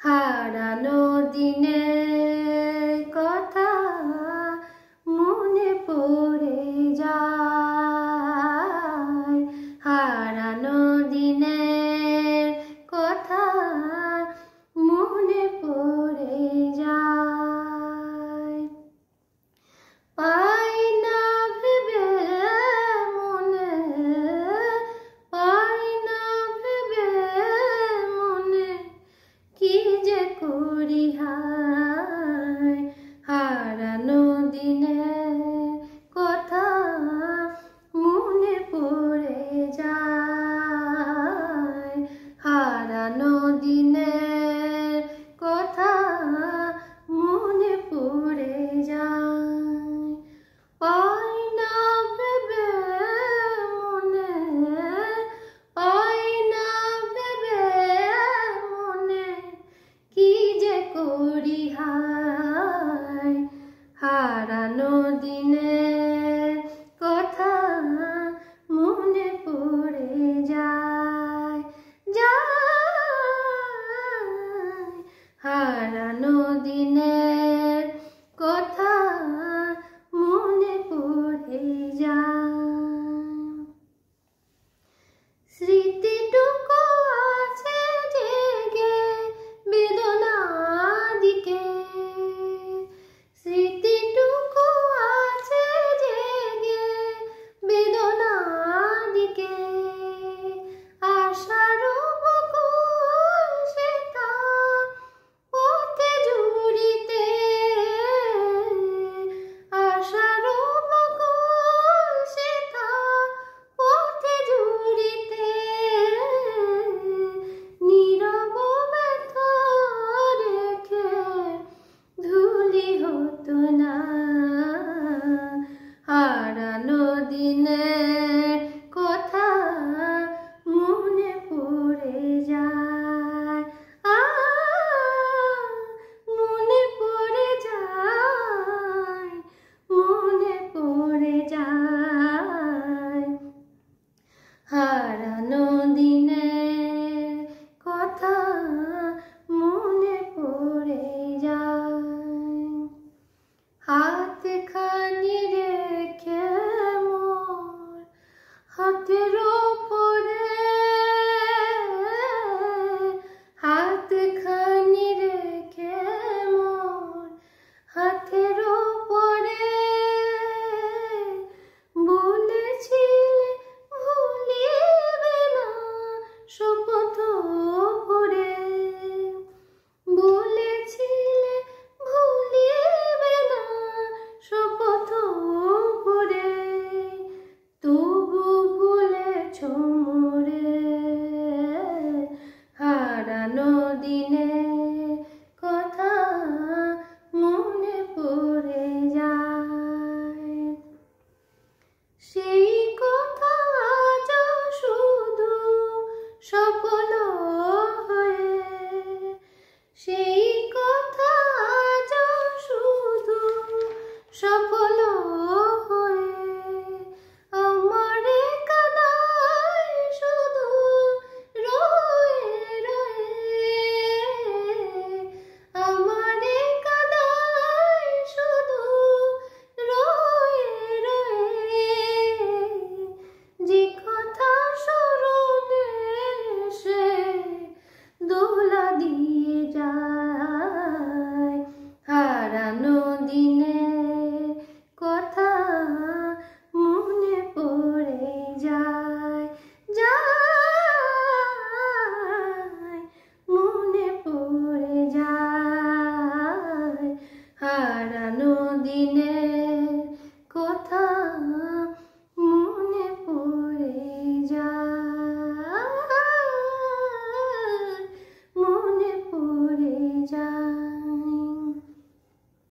হারানো দিনের কথা মনে পড়ে যায়, হারানো দিনের কথা মনে পড়ে যায়। পাই না ভেবে মনে, পাই না ভেবে মনে, কি যে করি হায়, হারানো দিনের কথা মনে পড়ে যায়, হারানো দিনের কথা মনে পড়ে যায়। পাই না ভেবে মনে, পাই না ভেবে মনে, কি যে করি হায়, হারানো দিনের কথা মনে পড়ে যায়, যায়, হারানো দিনের কথা মনে পড়ে যায়। স্মৃতিটুকু আছে জেগে বেদনা দিকে, স্মৃতিটুকু আছে জেগে বেদনা দিকে, আশারও বকুল সেতা পথে জুড়িতে, আশারও বকুল সেতা পথে জুড়িতে, নীরব ব্যথা রেখে ধুলি হতো না, হারানো দিনের কথা মনে পড়ে যায়, মনে পড়ে যায়, মনে পড়ে যায়, হারানো দিনের কথা মনে পড়ে যায়। হাতখানি রেখে মোর হাতের ওপরে, হাতখানি রেখে মোর হাতের ওপরে, বলেছিলে ভুলিবে না শপথ করে, বলেছিলে ভুলিবে না শপথ করে, তবু ভুলেছ মোরে, হারানো দিনে